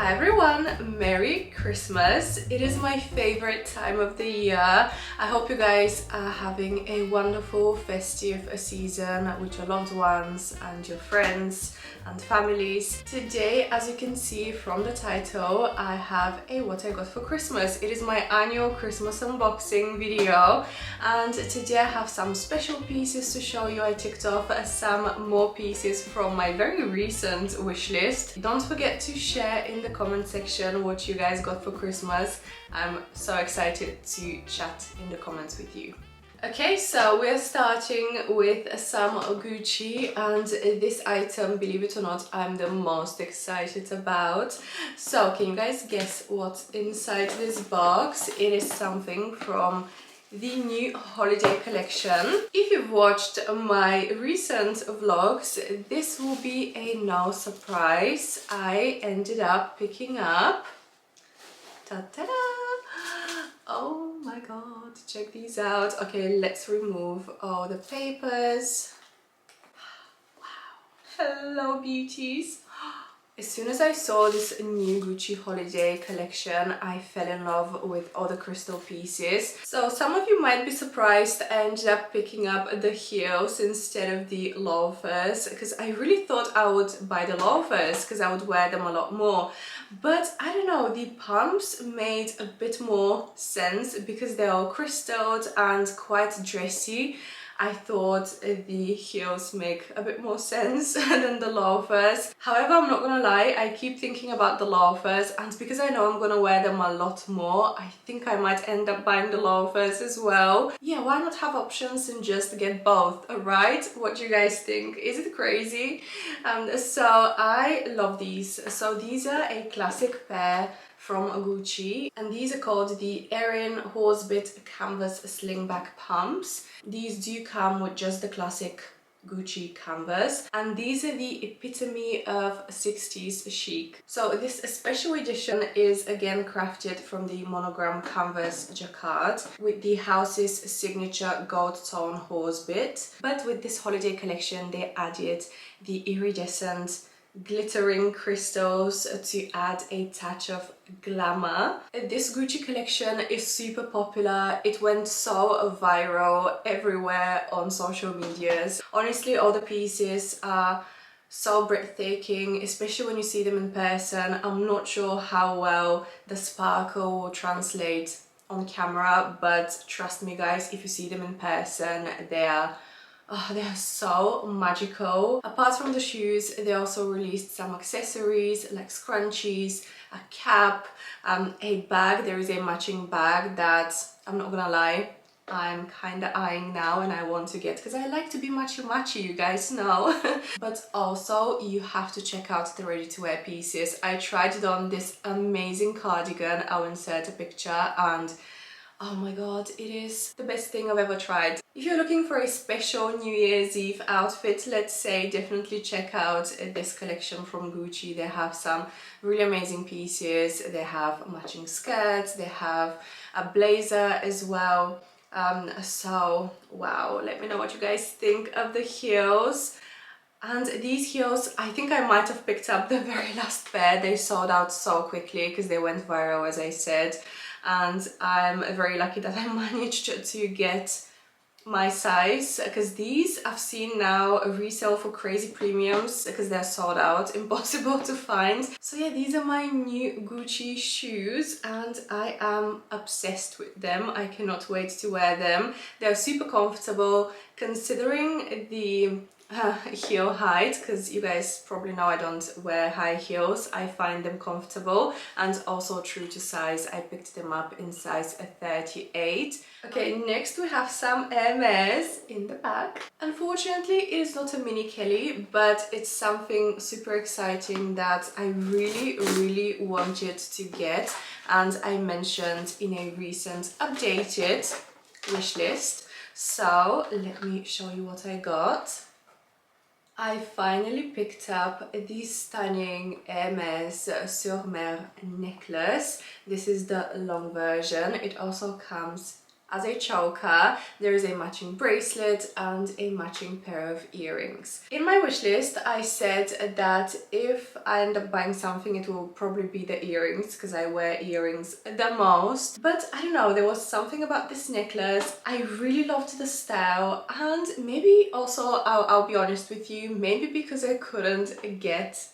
Hi everyone, Merry Christmas. It is my favorite time of the year. I hope you guys are having a wonderful festive season with your loved ones and your friends and families. Today, as you can see from the title, I have a what I got for Christmas. It is my annual Christmas unboxing video, and today I have some special pieces to show you. I ticked off some more pieces from my very recent wish list. Don't forget to share in the comment section what you guys got for Christmas. I'm so excited to chat in the comments with you. Okay, so we're starting with some Gucci, and this item, believe it or not, I'm the most excited about. So can you guys guess what's inside this box? It is something from the new holiday collection. If you've watched my recent vlogs, this will be a no surprise. I ended up picking up, ta-da! Oh my god, check these out. Okay, let's remove all the papers. Wow. Hello beauties. As soon as I saw this new Gucci holiday collection, I fell in love with all the crystal pieces. So some of you might be surprised I ended up picking up the heels instead of the loafers, because I really thought I would buy the loafers because I would wear them a lot more. But I don't know, the pumps made a bit more sense because they're all crystalled and quite dressy. I thought the heels make a bit more sense than the loafers. However, I'm not gonna lie, I keep thinking about the loafers, and because I know I'm gonna wear them a lot more, I think I might end up buying the loafers as well. Yeah, why not have options and just get both, right? What do you guys think? Is it crazy? So I love these. So these are a classic pair from Gucci, and these are called the Erin Horsebit Canvas Slingback Pumps. These do come with just the classic Gucci canvas, and these are the epitome of 60s chic. So this special edition is again crafted from the monogram canvas jacquard with the house's signature gold tone horsebit, but with this holiday collection they added the iridescent glittering crystals to add a touch of glamour. This Gucci collection is super popular. It went so viral everywhere on social medias. Honestly, all the pieces are so breathtaking, especially when you see them in person. I'm not sure how well the sparkle will translate on camera, but trust me guys, if you see them in person, they are so magical. Apart from the shoes, they also released some accessories like scrunchies, a cap, a bag. There is a matching bag that, I'm not gonna lie, I'm kind of eyeing now and I want to get, because I like to be matchy, you guys know. But also you have to check out the ready-to-wear pieces. I tried it on this amazing cardigan. I'll insert a picture, and oh my god, it is the best thing I've ever tried. If you're looking for a special New Year's Eve outfit, let's say, definitely check out this collection from Gucci. They have some really amazing pieces. They have matching skirts, they have a blazer as well. So wow, let me know what you guys think of the heels. And these heels, I think I might have picked up the very last pair. They sold out so quickly because they went viral, as I said. And I'm very lucky that I managed to get my size, because these I've seen now resell for crazy premiums because they're sold out, impossible to find. So yeah, these are my new Gucci shoes and I am obsessed with them. I cannot wait to wear them. They're super comfortable considering the heel height, because you guys probably know I don't wear high heels. I find them comfortable and also true to size. I picked them up in size 38. Okay, next we have some Hermes in the back. Unfortunately, it is not a mini Kelly, but it's something super exciting that I really wanted to get, and I mentioned in a recent updated wish list. So let me show you what I got. I finally picked up this stunning Hermes sur mer necklace. This is the long version. It also comes As a choker, there is a matching bracelet and a matching pair of earrings. In my wish list, I said that if I end up buying something, it will probably be the earrings because I wear earrings the most. But I don't know, there was something about this necklace. I really loved the style, and maybe also, I'll be honest with you, maybe because I couldn't get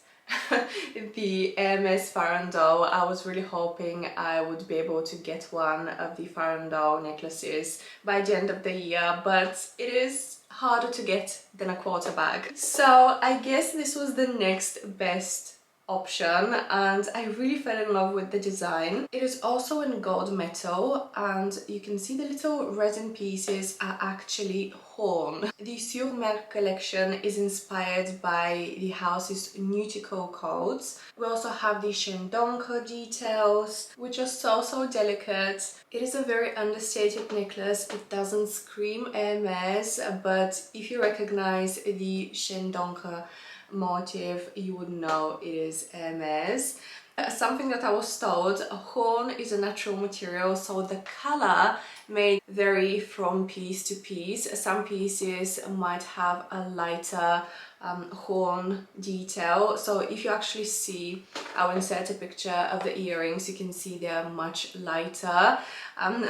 the Hermes Farandole, I was really hoping I would be able to get one of the Farandole necklaces by the end of the year, but it is harder to get than a quarter bag. So I guess this was the next best option, and I really fell in love with the design. It is also in gold metal, and you can see the little resin pieces are actually horn. The Sur Mer collection is inspired by the house's nautical codes. We also have the Shendonko details, which are so delicate. It is a very understated necklace. It doesn't scream Hermes, but if you recognize the Shendonko motif, you would know it is Hermes. Something that I was told, horn is a natural material, so the color may vary from piece to piece. Some pieces might have a lighter horn detail, so if you actually see, I will insert a picture of the earrings, you can see they're much lighter.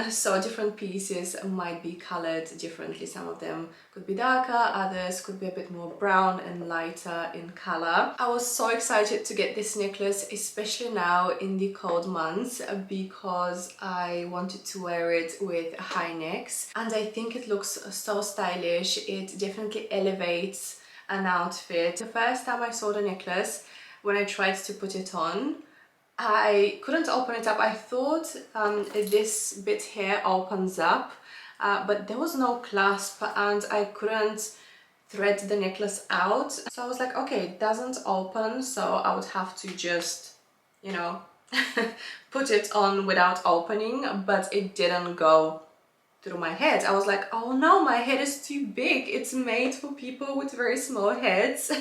So different pieces might be colored differently. Some of them could be darker, others could be a bit more brown and lighter in color. I was so excited to get this necklace, especially now in the cold months, because I wanted to wear it with high necks, and I think it looks so stylish. It definitely elevates an outfit. The first time I saw the necklace, when I tried to put it on, I couldn't open it up. I thought this bit here opens up, but there was no clasp and I couldn't thread the necklace out. So I was like, okay, it doesn't open, so I would have to just, you know, put it on without opening, but it didn't go through my head. I was like, oh no, my head is too big. It's made for people with very small heads.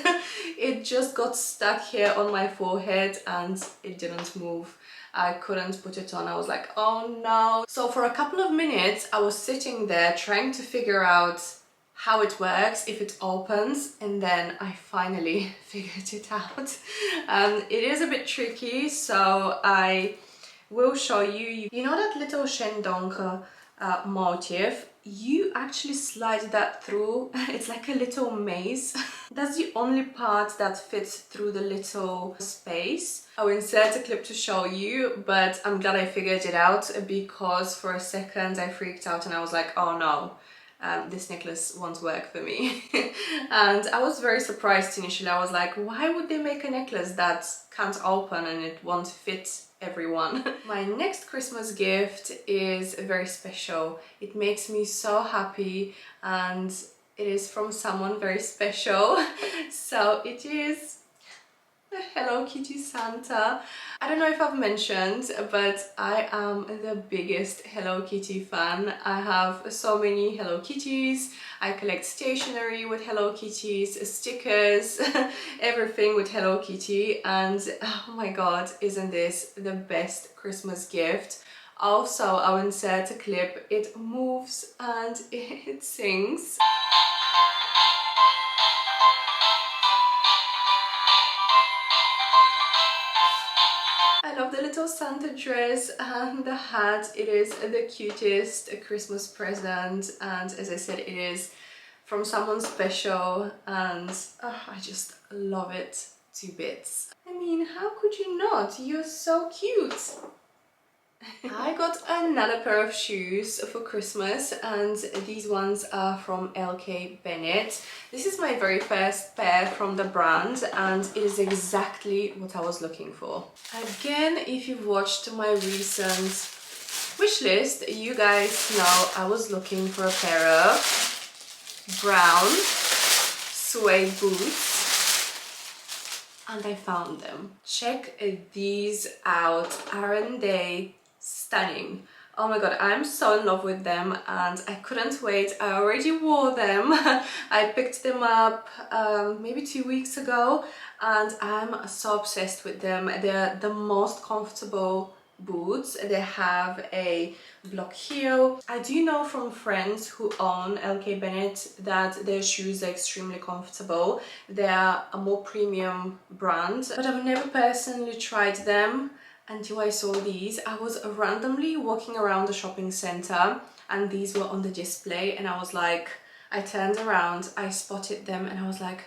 It just got stuck here on my forehead and it didn't move. I couldn't put it on. I was like, oh no. So for a couple of minutes, I was sitting there trying to figure out how it works, if it opens, and then I finally figured it out. It is a bit tricky, so I will show you. You know that little Shendonko motif, you actually slide that through. It's like a little maze. That's the only part that fits through the little space. I'll insert a clip to show you, but I'm glad I figured it out, because for a second I freaked out and I was like, oh no, this necklace won't work for me. And I was very surprised initially. I was like, why would they make a necklace that can't open and it won't fit everyone? My next Christmas gift is very special. It makes me so happy and it is from someone very special. So it is a Hello Kitty Santa. I don't know if I've mentioned, but I am the biggest Hello Kitty fan. I have so many Hello Kitties. I collect stationery with Hello Kitties, stickers, everything with Hello Kitty, and oh my god, isn't this the best Christmas gift? Also, I'll insert a clip. It moves and it sings. I love the little Santa dress and the hat. It is the cutest Christmas present, and as I said, it is from someone special, and I just love it to bits. I mean, how could you not? You're so cute! I got another pair of shoes for Christmas, and these ones are from Bennett. This is my very first pair from the brand, and it is exactly what I was looking for. Again, if you've watched my recent wish list, you guys know I was looking for a pair of brown suede boots, and I found them. Check these out. Aren't they stunning? Oh my god, I'm so in love with them and I couldn't wait. I already wore them. I picked them up maybe 2 weeks ago and I'm so obsessed with them. They're the most comfortable boots. They have a block heel. I do know from friends who own Bennett that their shoes are extremely comfortable. They are a more premium brand, but I've never personally tried them until I saw these. I was randomly walking around the shopping center and these were on the display, and I was like, I turned around, I spotted them, and I was like,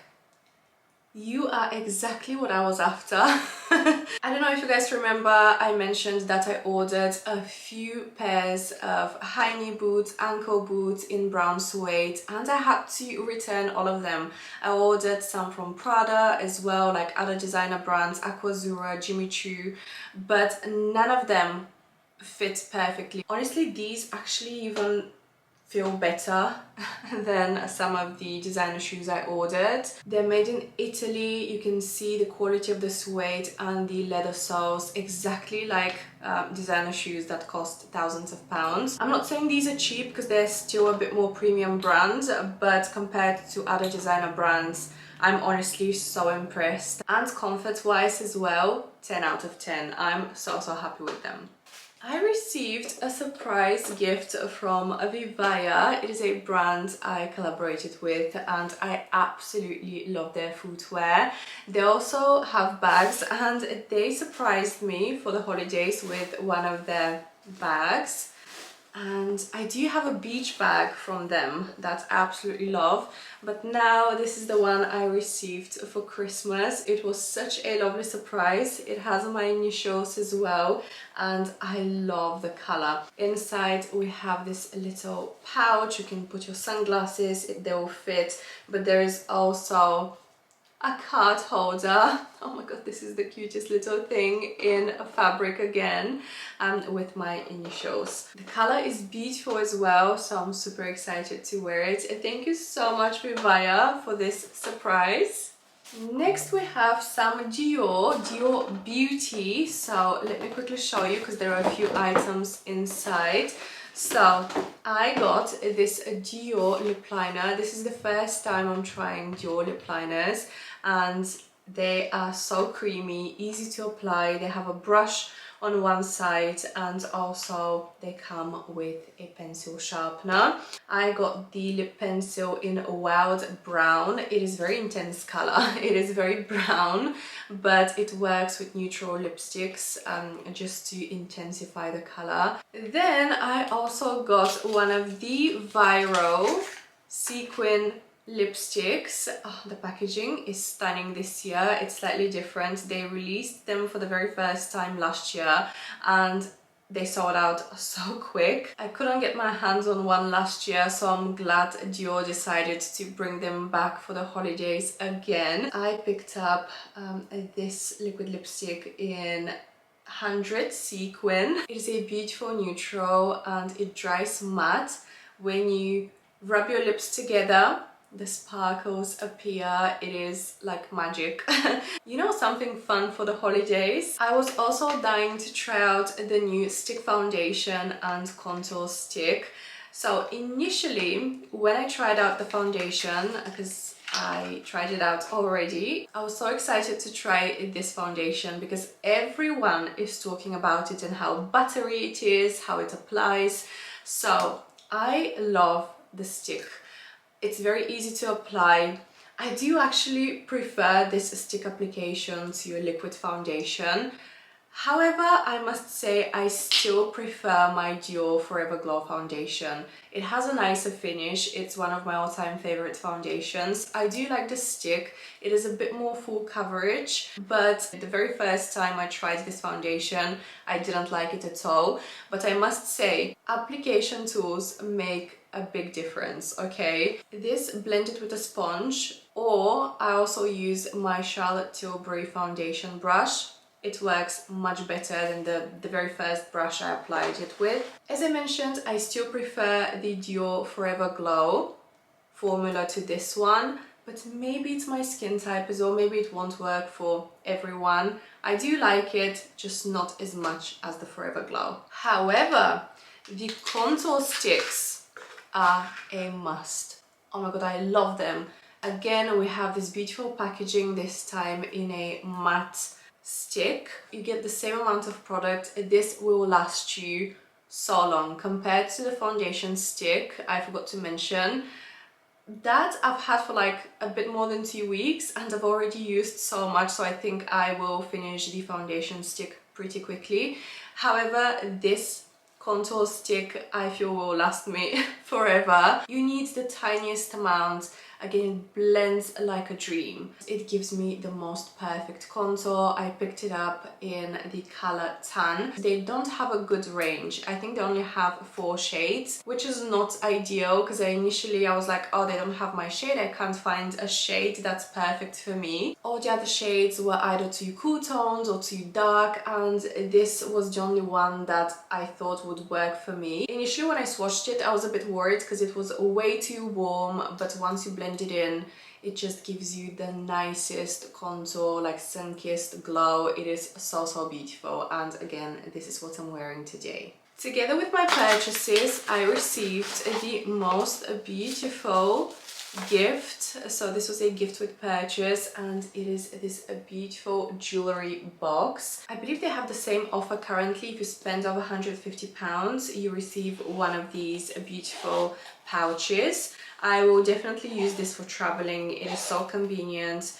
you are exactly what I was after. I don't know if you guys remember, I mentioned that I ordered a few pairs of high knee boots, ankle boots in brown suede, and I had to return all of them. I ordered some from Prada as well, like other designer brands, Aquazzura, Jimmy Choo, but none of them fit perfectly. Honestly, these actually even feel better than some of the designer shoes I ordered. They're made in Italy. You can see the quality of the suede and the leather soles, exactly like designer shoes that cost thousands of pounds. I'm not saying these are cheap because they're still a bit more premium brands, but compared to other designer brands, I'm honestly so impressed. And comfort wise as well, 10 out of 10. I'm so happy with them. I received a surprise gift from Vivaya. It is a brand I collaborated with and I absolutely love their footwear. They also have bags and they surprised me for the holidays with one of their bags. And I do have a beach bag from them that I absolutely love, but now this is the one I received for Christmas. It was such a lovely surprise. It has my initials as well and I love the color. Inside we have this little pouch. You can put your sunglasses, they will fit, but there is also a card holder. Oh my god, this is the cutest little thing in a fabric again, with my initials. The color is beautiful as well, so I'm super excited to wear it. Thank you so much, Vivaya, for this surprise. Next we have some Dior Beauty. So let me quickly show you because there are a few items inside. So I got this Dior lip liner. This is the first time I'm trying Dior lip liners and they are so creamy, easy to apply. They have a brush on one side and also they come with a pencil sharpener. I got the lip pencil in Wild Brown. It is very intense color. It is very brown, but it works with neutral lipsticks just to intensify the color. Then I also got one of the viral sequin lipsticks. Oh, the packaging is stunning this year. It's slightly different. They released them for the very first time last year and they sold out so quick. I couldn't get my hands on one last year, so I'm glad Dior decided to bring them back for the holidays again. I picked up this liquid lipstick in 100 sequin. It is a beautiful neutral and it dries matte. When you rub your lips together, the sparkles appear. It is like magic. You know, something fun for the holidays? I was also dying to try out the new stick foundation and contour stick. So initially, when I tried out the foundation, because I tried it out already, I was so excited to try this foundation because everyone is talking about it and how buttery it is, how it applies. So I love the stick. It's very easy to apply. I do actually prefer this stick application to a liquid foundation. However, I must say I still prefer my Dior Forever Glow foundation. It has a nicer finish. It's one of my all-time favorite foundations. I do like the stick. It is a bit more full coverage, but the very first time I tried this foundation, I didn't like it at all. But I must say, application tools make a big difference, okay? This blended with a sponge, or I also use my Charlotte Tilbury foundation brush. It works much better than the very first brush I applied it with. As I mentioned, I still prefer the Dior Forever Glow formula to this one, but maybe it's my skin type as well. Maybe it won't work for everyone. I do like it, just not as much as the Forever Glow. However, the contour sticks are a must. Oh my god, I love them. Again, we have this beautiful packaging, this time in a matte stick. You get the same amount of product. This will last you so long compared to the foundation stick I forgot to mention. That I've had for like a bit more than 2 weeks and I've already used so much, so I think I will finish the foundation stick pretty quickly. However, this contour stick I feel will last me forever. You need the tiniest amount. Again, it blends like a dream. It gives me the most perfect contour. I picked it up in the color tan. They don't have a good range. I think they only have 4 shades, which is not ideal because initially I was like, oh, they don't have my shade. I can't find a shade that's perfect for me. All the other shades were either too cool toned or too dark, and this was the only one that I thought would work for me. Initially when I swatched it, I was a bit worried because it was way too warm, but once you blend it in, it just gives you the nicest contour, like sun-kissed glow. It is so beautiful, and again, this is what I'm wearing today. Together with my purchases, I received the most beautiful gift. So this was a gift with purchase, and it is this beautiful jewelry box. I believe they have the same offer currently. If you spend over £150, you receive one of these beautiful pouches. I will definitely use this for traveling. It is so convenient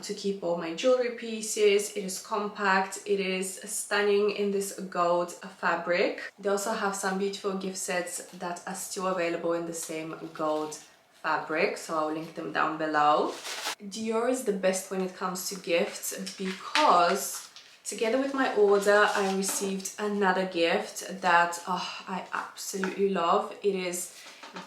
to keep all my jewelry pieces. It is compact. It is stunning in this gold fabric. They also have some beautiful gift sets that are still available in the same gold fabric, so I'll link them down below. Dior is the best when it comes to gifts because together with my order I received another gift that I absolutely love. It is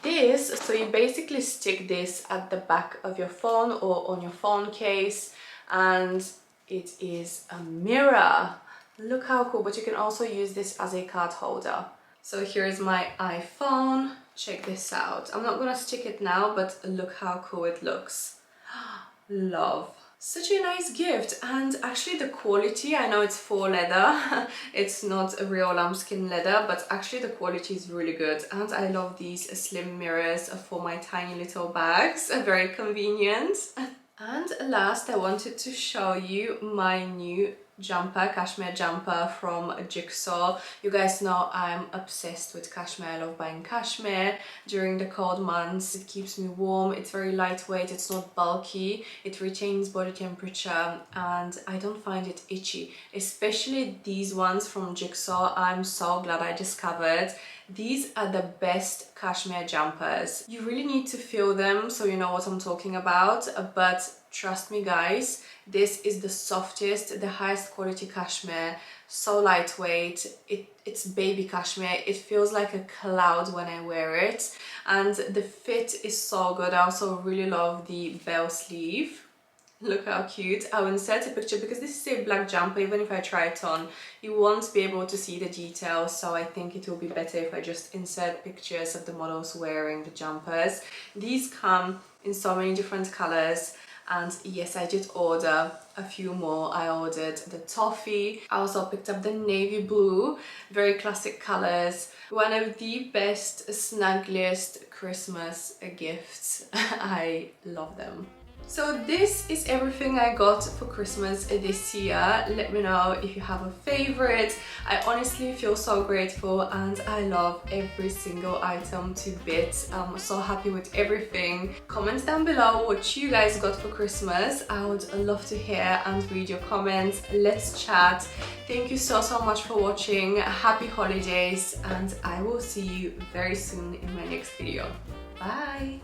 this. So you basically stick this at the back of your phone or on your phone case, and it is a mirror. Look how cool. But you can also use this as a card holder. So here's my iPhone. Check this out. I'm not gonna stick it now, but look how cool it looks. Love. Such a nice gift, and actually the quality, I know it's faux leather, it's not a real lambskin leather, but actually the quality is really good, and I love these slim mirrors for my tiny little bags, very convenient. And last, I wanted to show you my new jumper, cashmere jumper from Jigsaw. You guys know I'm obsessed with cashmere. I love buying cashmere during the cold months. It keeps me warm, it's very lightweight, it's not bulky, it retains body temperature, and I don't find it itchy. Especially these ones from Jigsaw, I'm so glad I discovered. These are the best cashmere jumpers. You really need to feel them so you know what I'm talking about, but trust me guys, this is the softest, the highest quality cashmere, so lightweight. It's baby cashmere. It feels like a cloud when I wear it, and the fit is so good. I also really love the bell sleeve. Look how cute. I will insert a picture because this is a black jumper. Even if I try it on, you won't be able to see the details, so I think it will be better if I just insert pictures of the models wearing the jumpers. These come in so many different colors, and yes, I did order a few more. I ordered the toffee. I also picked up the navy blue, very classic colors. One of the best, snuggliest Christmas gifts. I love them. So this is everything I got for Christmas this year. Let me know if you have a favorite. I honestly feel so grateful, and I love every single item to bits. I'm so happy with everything. Comment down below what you guys got for Christmas. I would love to hear and read your comments. Let's chat. Thank you so much for watching. Happy holidays, and I will see you very soon in my next video. Bye!